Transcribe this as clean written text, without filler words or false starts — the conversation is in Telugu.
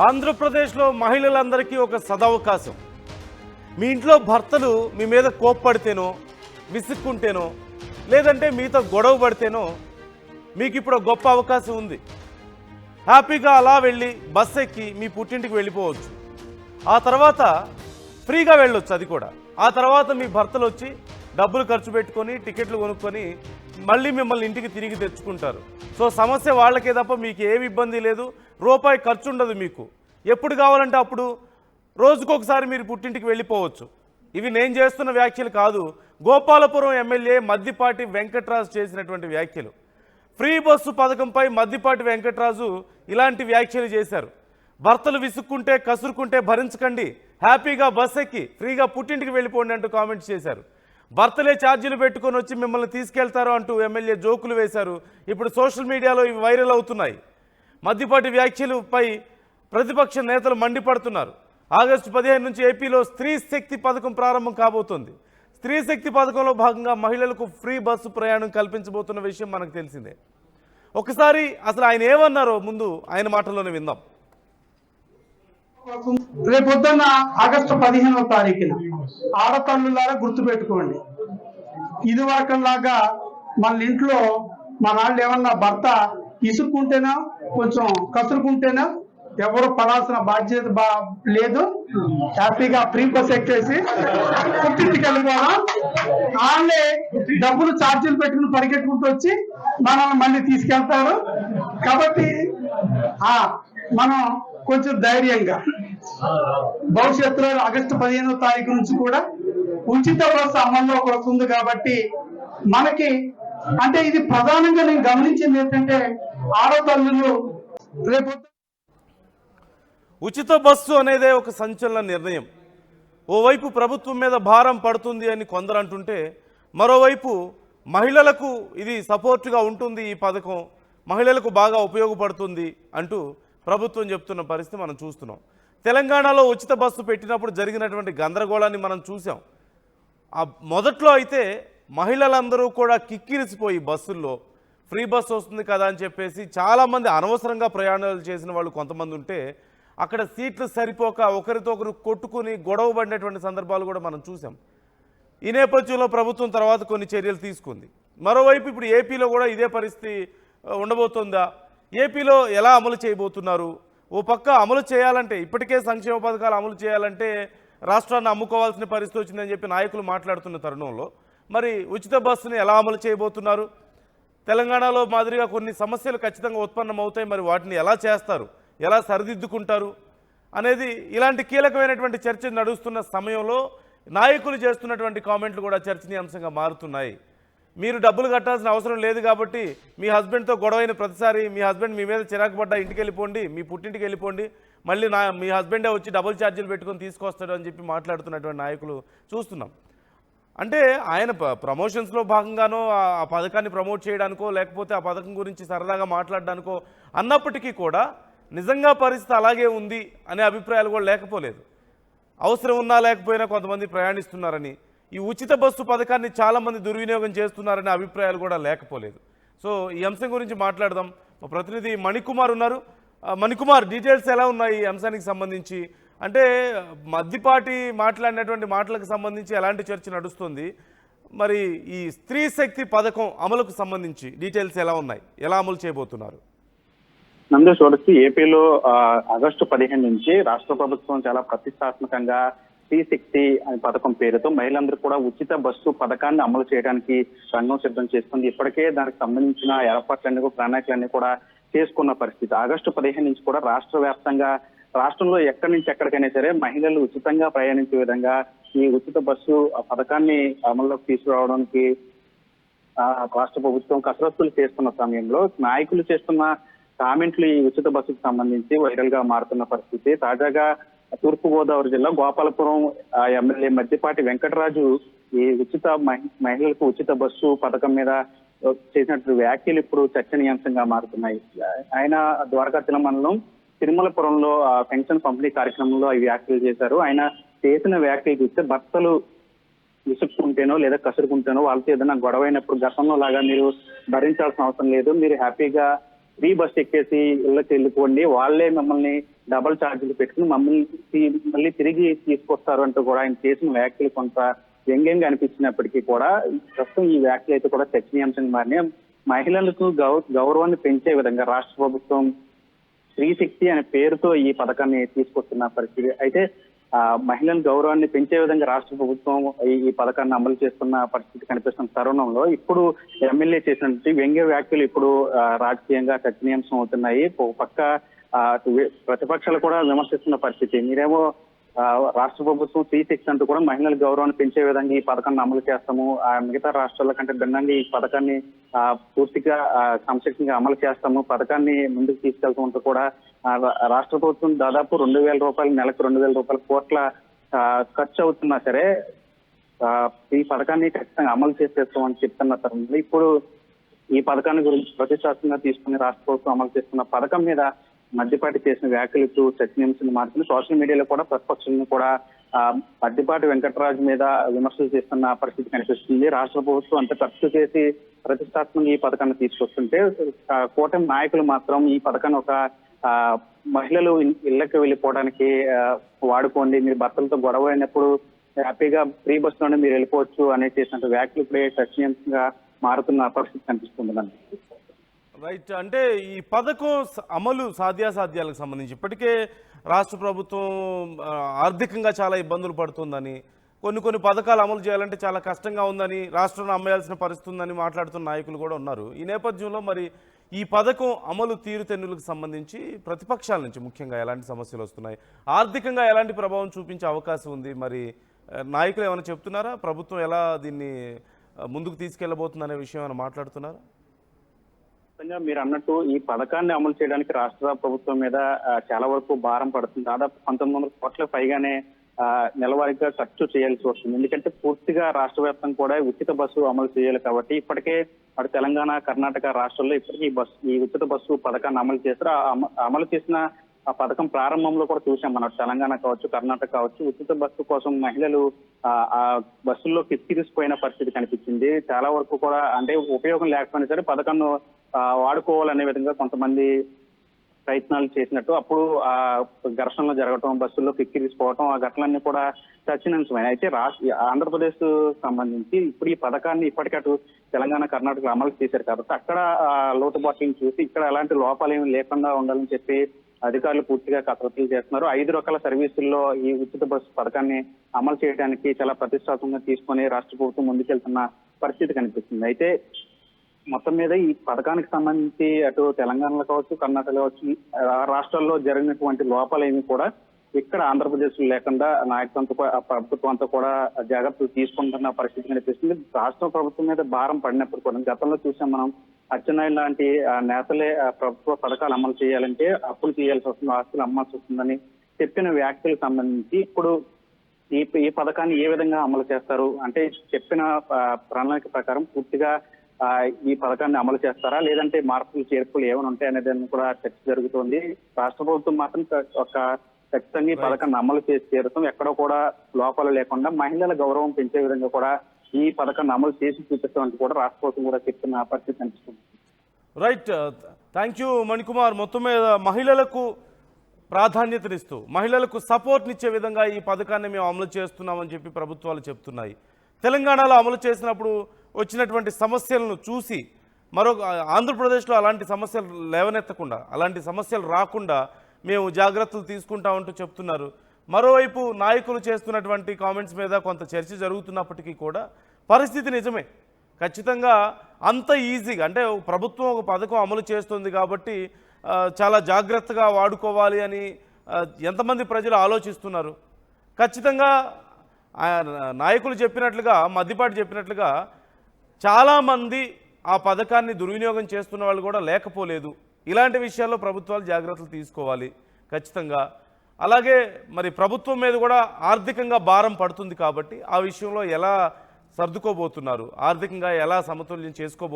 ఆంధ్రప్రదేశ్లో మహిళలందరికీ ఒక సదవకాశం. మీ ఇంట్లో భర్తలు మీ మీద కోప్పడితేనో, విసుక్కుంటేనో, లేదంటే మీతో గొడవ పడితేనో మీకు ఇప్పుడు గొప్ప అవకాశం ఉంది. హ్యాపీగా అలా వెళ్ళి బస్ ఎక్కి మీ పుట్టింటికి వెళ్ళిపోవచ్చు. ఆ తర్వాత ఫ్రీగా వెళ్ళొచ్చు. అది కూడా ఆ తర్వాత మీ భర్తలు వచ్చి డబ్బులు ఖర్చు పెట్టుకొని టికెట్లు కొనుక్కొని మళ్ళీ మిమ్మల్ని ఇంటికి తిరిగి తెచ్చుకుంటారు. సో సమస్య వాళ్ళకే తప్ప మీకు ఏమి ఇబ్బంది లేదు. రూపాయి ఖర్చు ఉండదు మీకు. ఎప్పుడు కావాలంటే అప్పుడు రోజుకొకసారి మీరు పుట్టింటికి వెళ్ళిపోవచ్చు. ఇవి నేను చేస్తున్న వ్యాఖ్యలు కాదు, గోపాలపురం ఎమ్మెల్యే మద్దిపాటి వెంకట్రాజు చేసినటువంటి వ్యాఖ్యలు. ఫ్రీ బస్సు పథకంపై మద్దిపాటి వెంకట్రాజు ఇలాంటి వ్యాఖ్యలు చేశారు. భర్తలు విసుక్కుంటే కసురుకుంటే భరించకండి, హ్యాపీగా బస్ ఎక్కి ఫ్రీగా పుట్టింటికి వెళ్ళిపోండి అంటూ కామెంట్స్ చేశారు. భర్తలే ఛార్జీలు పెట్టుకొని వచ్చి మిమ్మల్ని తీసుకెళ్తారు అంటూ ఎమ్మెల్యే జోకులు వేశారు. ఇప్పుడు సోషల్ మీడియాలో ఇవి వైరల్ అవుతున్నాయి. మద్దిపాటి వ్యాఖ్యలపై ప్రతిపక్ష నేతలు మండిపడుతున్నారు. ఆగస్టు 15 నుంచి ఏపీలో స్త్రీ శక్తి పథకం ప్రారంభం కాబోతోంది. స్త్రీ శక్తి పథకంలో భాగంగా మహిళలకు ఫ్రీ బస్సు ప్రయాణం కల్పించబోతున్న విషయం మనకు తెలిసిందే. ఒకసారి అసలు ఆయన ఏమన్నారో ముందు ఆయన మాటల్లోనే విందాం. రేపొద్దున్న ఆగస్టు 15వ తారీఖున ఆడతల్లులారా గుర్తుపెట్టుకోండి, ఇది వరకులాగా మన ఇంట్లో మన వాళ్ళు ఏమన్నా భర్త ఇసుక్కుంటేనా కొంచెం కసురుకుంటేనా ఎవరు పడాల్సిన బాధ్యత లేదు. హ్యాపీగా ఫ్రీ బస్ ఎక్కేసి పుట్టింటికి వెళ్ళిపోవడం, వాళ్ళే డబ్బులు ఛార్జీలు పెట్టుకుని పరిగెట్టుకుంటూ వచ్చి మనల్ని మళ్ళీ తీసుకెళ్తారు. కాబట్టి మనం కొంచెం ధైర్యంగా భవిష్యత్తులో ఆగస్టు 15వ తారీఖు నుంచి కూడా ఉచిత బస్సు అమల్లోకి వస్తుంది. కాబట్టి మనకి అంటే ఇది ప్రధానంగా నేను గమనించింది ఏంటంటే ఆడతల్లులు రేపు ఉచిత బస్సు అనేదే ఒక సంచలన నిర్ణయం. ఓవైపు ప్రభుత్వం మీద భారం పడుతుంది అని కొందరు అంటుంటే, మరోవైపు మహిళలకు ఇది సపోర్ట్గా ఉంటుంది, ఈ పథకం మహిళలకు బాగా ఉపయోగపడుతుంది అంటూ ప్రభుత్వం చెప్తున్న పరిస్థితి మనం చూస్తున్నాం. తెలంగాణలో ఉచిత బస్సు పెట్టినప్పుడు జరిగినటువంటి గందరగోళాన్ని మనం చూసాం. మొదట్లో అయితే మహిళలందరూ కూడా కిక్కిరిసిపోయి బస్సుల్లో ఫ్రీ బస్సు వస్తుంది కదా అని చెప్పేసి చాలామంది అనవసరంగా ప్రయాణాలు చేసిన వాళ్ళు కొంతమంది ఉంటే అక్కడ సీట్లు సరిపోక ఒకరితో ఒకరు కొట్టుకుని గొడవ పడినటువంటి సందర్భాలు కూడా మనం చూసాం. ఈ నేపథ్యంలో ప్రభుత్వం తర్వాత కొన్ని చర్యలు తీసుకుంది. మరోవైపు ఇప్పుడు ఏపీలో కూడా ఇదే పరిస్థితి ఉండబోతుందా? ఏపీలో ఎలా అమలు చేయబోతున్నారు? ఓ పక్క అమలు చేయాలంటే, ఇప్పటికే సంక్షేమ పథకాలు అమలు చేయాలంటే రాష్ట్రాన్ని అమ్ముకోవాల్సిన పరిస్థితి వచ్చిందని చెప్పి నాయకులు మాట్లాడుతున్న తరుణంలో మరి ఉచిత బస్సుని ఎలా అమలు చేయబోతున్నారు? తెలంగాణలో మాదిరిగా కొన్ని సమస్యలు ఖచ్చితంగా ఉత్పన్నమవుతాయి. మరి వాటిని ఎలా చేస్తారు, ఎలా సరిదిద్దుకుంటారు అనేది ఇలాంటి కీలకమైనటువంటి చర్చ నడుస్తున్న సమయంలో నాయకులు చేస్తున్నటువంటి కామెంట్లు కూడా చర్చనీయాంశంగా మారుతున్నాయి. మీరు డబ్బులు కట్టాల్సిన అవసరం లేదు కాబట్టి మీ హస్బెండ్తో గొడవైన ప్రతిసారి మీ హస్బెండ్ మీ మీద చిరాకు పడ్డా ఇంటికి వెళ్ళిపోండి, మీ పుట్టింటికి వెళ్ళిపోండి, మళ్ళీ మీ హస్బెండే వచ్చి డబుల్ ఛార్జీలు పెట్టుకొని తీసుకొస్తాడు అని చెప్పి మాట్లాడుతున్నటువంటి నాయకులు చూస్తున్నాం. అంటే ఆయన ప్రమోషన్స్లో భాగంగానో ఆ పథకాన్ని ప్రమోట్ చేయడానికో లేకపోతే ఆ పథకం గురించి సరదాగా మాట్లాడడానికో అన్నప్పటికీ కూడా నిజంగా పరిస్థితి అలాగే ఉంది అనే అభిప్రాయాలు కూడా లేకపోలేదు. అవసరం ఉన్నా లేకపోయినా కొంతమంది ప్రయాణిస్తున్నారని, ఈ ఉచిత బస్సు పథకాన్ని చాలామంది దుర్వినియోగం చేస్తున్నారనే అభిప్రాయాలు కూడా లేకపోలేదు. సో ఈ అంశం గురించి మాట్లాడదాం. మా ప్రతినిధి మణికుమార్ ఉన్నారు. మణికుమార్, డీటెయిల్స్ ఎలా ఉన్నాయి ఈ అంశానికి సంబంధించి? అంటే మద్దిపాటి మాట్లాడినటువంటి మాటలకు సంబంధించి ఎలాంటి చర్చ నడుస్తుంది? మరి ఈ స్త్రీ శక్తి పథకం అమలుకు సంబంధించి డీటెయిల్స్ ఎలా ఉన్నాయి, ఎలా అమలు చేయబోతున్నారు? నందు చూడొచ్చు, ఏపీలో ఆగస్టు 15 నుంచి రాష్ట్ర ప్రభుత్వం చాలా ప్రతిష్టాత్మకంగా స్త్రీ శక్తి అనే పథకం పేరుతో మహిళలందరూ కూడా ఉచిత బస్సు పథకాన్ని అమలు చేయడానికి రంగం సిద్ధం చేస్తుంది. ఇప్పటికే దానికి సంబంధించిన ఏర్పాట్లన్నీ ప్రణాళికలన్నీ కూడా చేసుకున్న పరిస్థితి. ఆగస్టు 15 నుంచి కూడా రాష్ట్ర వ్యాప్తంగా రాష్ట్రంలో ఎక్కడి నుంచి ఎక్కడికైనా సరే మహిళలు ఉచితంగా ప్రయాణించే విధంగా ఈ ఉచిత బస్సు పథకాన్ని అమల్లోకి తీసుకురావడానికి రాష్ట్ర ప్రభుత్వం కసరత్తులు చేస్తున్న సమయంలో నాయకులు చేస్తున్న కామెంట్లు ఈ ఉచిత బస్సుకు సంబంధించి వైరల్ గా మారుతున్న పరిస్థితి. తాజాగా తూర్పుగోదావరి జిల్లా గోపాలపురం ఎమ్మెల్యే మద్దిపాటి వెంకటరాజు ఈ మహిళలకు ఉచిత బస్సు పథకం మీద చేసినటువంటి వ్యాఖ్యలు ఇప్పుడు చర్చనీయాంశంగా మారుతున్నాయి. ఆయన ద్వారకా మండలం తిరుమలపురంలో పెన్షన్ పంపిణీ కార్యక్రమంలో ఈ వ్యాఖ్యలు చేశారు. ఆయన చేసిన వ్యాఖ్యలు చూస్తే భర్తలు విసుక్కుంటేనో లేదా కసురుకుంటేనో వాళ్ళతో ఏదైనా గొడవైనప్పుడు గతంలో లాగా మీరు భరించాల్సిన అవసరం లేదు, మీరు హ్యాపీగా ఫ్రీ బస్ ఎక్కేసి ఇళ్ళకి వెళ్ళిపోండి, వాళ్లే మిమ్మల్ని డబుల్ ఛార్జీలు పెట్టుకుని మళ్ళీ తిరిగి తీసుకొస్తారు అంటూ కూడా ఆయన చేసిన వ్యాఖ్యలు కొంత వ్యంగ్యంగా అనిపించినప్పటికీ కూడా ప్రస్తుతం ఈ వ్యాఖ్యలు అయితే కూడా చర్చనీయాంశంగా మారినాయి. మహిళలకు గౌరవాన్ని పెంచే విధంగా రాష్ట్ర ప్రభుత్వం స్త్రీ శక్తి అనే పేరుతో ఈ పథకాన్ని తీసుకొస్తున్న పరిస్థితి. అయితే మహిళల గౌరవాన్ని పెంచే విధంగా రాష్ట్ర ప్రభుత్వం ఈ పథకాన్ని అమలు చేస్తున్న పరిస్థితి కనిపిస్తున్న తరుణంలో ఇప్పుడు ఎమ్మెల్యే చేసినటువంటి వ్యంగ్య వ్యాఖ్యలు ఇప్పుడు రాజకీయంగా చర్చనీయాంశం అవుతున్నాయి. ఒక పక్క ప్రతిపక్షాలు కూడా విమర్శిస్తున్న పరిస్థితి. మీరేమో రాష్ట్ర ప్రభుత్వం స్త్రీ శక్తి అంటూ కూడా మహిళల గౌరవాన్ని పెంచే విధంగా ఈ పథకాన్ని అమలు చేస్తాము, మిగతా రాష్ట్రాల కంటే భిన్నంగా ఈ పథకాన్ని పూర్తిగా సంశక్తిగా అమలు చేస్తాము, పథకాన్ని ముందుకు తీసుకెళ్తూ కూడా రాష్ట్ర ప్రభుత్వం దాదాపు 2,000 రూపాయలు నెలకు 2,000 రూపాయల కోట్ల ఖర్చు అవుతున్నా సరే ఈ పథకాన్ని ఖచ్చితంగా అమలు చేసేస్తామని చెప్తున్న తరుణంలో ఇప్పుడు ఈ పథకాన్ని గురించి ప్రతిష్టాత్మకంగా తీసుకుని రాష్ట్ర ప్రభుత్వం అమలు చేస్తున్న పథకం మీద మద్దిపాటి చేసిన వ్యాఖ్యలకు చర్చనీయాంశం మారుతుంది. సోషల్ మీడియాలో కూడా ప్రతిపక్షాలను కూడా మద్దిపాటి వెంకటరాజు మీద విమర్శలు చేస్తున్న పరిస్థితి కనిపిస్తుంది. రాష్ట్ర ప్రభుత్వం అంత ఖర్చు చేసి ప్రతిష్టాత్మకంగా ఈ పథకాన్ని తీసుకొస్తుంటే కూటమి నాయకులు మాత్రం ఈ పథకాన్ని ఒక మహిళలు ఇళ్లకు వెళ్ళిపోవడానికి వాడుకోండి, మీరు భర్తలతో గొడవ అయినప్పుడు హ్యాపీగా ఫ్రీ బస్ లోనే మీరు వెళ్ళిపోవచ్చు అనే చేసినట్టు వ్యాఖ్యలు ఇప్పుడే చర్చనీయాంశంగా మారుతున్న పరిస్థితి కనిపిస్తుంది. రైట్. అంటే ఈ పథకం అమలు సాధ్యాసాధ్యాలకు సంబంధించి ఇప్పటికే రాష్ట్ర ప్రభుత్వం ఆర్థికంగా చాలా ఇబ్బందులు పడుతుందని, కొన్ని పథకాలు అమలు చేయాలంటే చాలా కష్టంగా ఉందని, రాష్ట్రాన్ని అమ్మేయాల్సిన పరిస్థితి ఉందని మాట్లాడుతున్న నాయకులు కూడా ఉన్నారు. ఈ నేపథ్యంలో మరి ఈ పథకం అమలు తీరుతెన్నులకు సంబంధించి ప్రతిపక్షాల నుంచి ముఖ్యంగా ఎలాంటి సమస్యలు వస్తున్నాయి, ఆర్థికంగా ఎలాంటి ప్రభావం చూపించే అవకాశం ఉంది, మరి నాయకులు ఏమైనా చెప్తున్నారా, ప్రభుత్వం ఎలా దీన్ని ముందుకు తీసుకెళ్లబోతుందనే విషయం ఏమైనా మాట్లాడుతున్నారా? మీరు అన్నట్టు ఈ పథకాన్ని అమలు చేయడానికి రాష్ట్ర ప్రభుత్వం మీద చాలా వరకు భారం పడుతుంది. దాదాపు 1,900 కోట్ల పైగానే నెలవారీగా ఖర్చు చేయాల్సి వస్తుంది. ఎందుకంటే పూర్తిగా రాష్ట్ర వ్యాప్తంగా కూడా ఉచిత బస్సు అమలు చేయాలి కాబట్టి ఇప్పటికే అటు తెలంగాణ, కర్ణాటక రాష్ట్రాల్లో ఇప్పటికీ ఈ ఉచిత బస్సు పథకాన్ని అమలు చేస్తారు. అమలు చేసిన ఆ పథకం ప్రారంభంలో కూడా చూసాం మనం. తెలంగాణ కావచ్చు, కర్ణాటక కావచ్చు, ఉచిత బస్సు కోసం మహిళలు ఆ బస్సుల్లో కిక్కిరిసిపోయిన పరిస్థితి కనిపించింది. చాలా వరకు కూడా అంటే ఉపయోగం లేకపోయినా సరే పథకాన్ని వాడుకోవాలనే విధంగా కొంతమంది ప్రయత్నాలు చేసినట్టు అప్పుడు ఆ ఘర్షణలు జరగటం, బస్సుల్లో కిక్కిరిసిపోవటం, ఆ ఘటనలన్నీ కూడా చర్చనీయాంశమైన. అయితే ఆంధ్రప్రదేశ్ సంబంధించి ఇప్పుడు ఈ పథకాన్ని ఇప్పటికటు తెలంగాణ, కర్ణాటకలో అమలు చేశారు కాబట్టి అక్కడ లోటుబాట్లను చూసి ఇక్కడ ఎలాంటి లోపాలు ఏమి లేకుండా ఉండాలని చెప్పి అధికారులు పూర్తిగా కసరత్తులు చేస్తున్నారు. 5 రకాల సర్వీసుల్లో ఈ ఉచిత బస్సు పథకాన్ని అమలు చేయడానికి చాలా ప్రతిష్టాత్మకంగా తీసుకొని రాష్ట్ర ప్రభుత్వం ముందుకెళ్తున్న పరిస్థితి కనిపిస్తుంది. అయితే మొత్తం మీద ఈ పథకానికి సంబంధించి అటు తెలంగాణలో కావచ్చు, కర్ణాటకలో కావచ్చు, రాష్ట్రాల్లో జరిగినటువంటి లోపాలు ఏమి కూడా ఇక్కడ ఆంధ్రప్రదేశ్ లేకుండా నాయకత్వంతో ప్రభుత్వం అంతా కూడా జాగ్రత్తలు తీసుకుంటున్న పరిస్థితి కనిపిస్తుంది. రాష్ట్ర ప్రభుత్వం మీద భారం పడినప్పుడు కూడా గతంలో చూసాం మనం, అచ్చెన్నాయుడు లాంటి నేతలే ప్రభుత్వ పథకాలు అమలు చేయాలంటే అప్పులు చేయాల్సి వస్తుంది, ఆస్తులు అమ్మాల్సి వస్తుందని చెప్పిన వ్యాఖ్యలకు సంబంధించి ఇప్పుడు ఈ పథకాన్ని ఏ విధంగా అమలు చేస్తారు అంటే చెప్పిన ప్రణాళిక ప్రకారం పూర్తిగా ఈ పథకాన్ని అమలు చేస్తారా, లేదంటే మార్పులు చేర్పులు ఏమైనా ఉంటాయనే దాన్ని కూడా చర్చ జరుగుతోంది. రాష్ట్ర ప్రభుత్వం మాత్రం ఖచ్చితంగా ఈ పథకాన్ని అమలు చేసి తీరుతాం, ఎక్కడో కూడా లోపాలు లేకుండా మహిళల గౌరవం పెంచే విధంగా కూడా ఈ పథకాన్ని అమలు చేసి చూపిస్తామంటూ కూడా రాష్ట్ర ప్రభుత్వం కూడా చెప్తున్న పరిస్థితి కనిపిస్తుంది. రైట్. Thank you Manikumar. మొత్తం మీద మహిళలకు ప్రాధాన్యతనిస్తూ మహిళలకు సపోర్ట్నిచ్చే విధంగా ఈ పథకాన్ని మేము అమలు చేస్తున్నామని చెప్పి ప్రభుత్వాలు చెప్తున్నాయి. తెలంగాణలో అమలు చేసినప్పుడు వచ్చినటువంటి సమస్యలను చూసి ఆంధ్రప్రదేశ్లో అలాంటి సమస్యలు లేవనెత్తకుండా, అలాంటి సమస్యలు రాకుండా మేము జాగ్రత్తలు తీసుకుంటామంటూ చెప్తున్నారు. మరోవైపు నాయకులు చేస్తున్నటువంటి కామెంట్స్ మీద కొంత చర్చ జరుగుతున్నప్పటికీ కూడా పరిస్థితి నిజమే. ఖచ్చితంగా అంత ఈజీగా అంటే ప్రభుత్వం ఒక పథకం అమలు చేస్తుంది కాబట్టి చాలా జాగ్రత్తగా వాడుకోవాలి అని ఎంతమంది ప్రజలు ఆలోచిస్తున్నారు. ఖచ్చితంగా నాయకులు చెప్పినట్లుగా, మద్దిపాటి చెప్పినట్లుగా చాలామంది ఆ పథకాన్ని దుర్వినియోగం చేస్తున్న వాళ్ళు కూడా లేకపోలేదు. ఇలాంటి విషయాల్లో ప్రభుత్వాలు జాగ్రత్తలు తీసుకోవాలి ఖచ్చితంగా. అలాగే మరి ప్రభుత్వం మీద కూడా ఆర్థికంగా భారం పడుతుంది కాబట్టి ఆ విషయంలో ఎలా సర్దుకోబోతున్నారు, ఆర్థికంగా ఎలా సమతుల్యం చేసుకోబోతున్నారు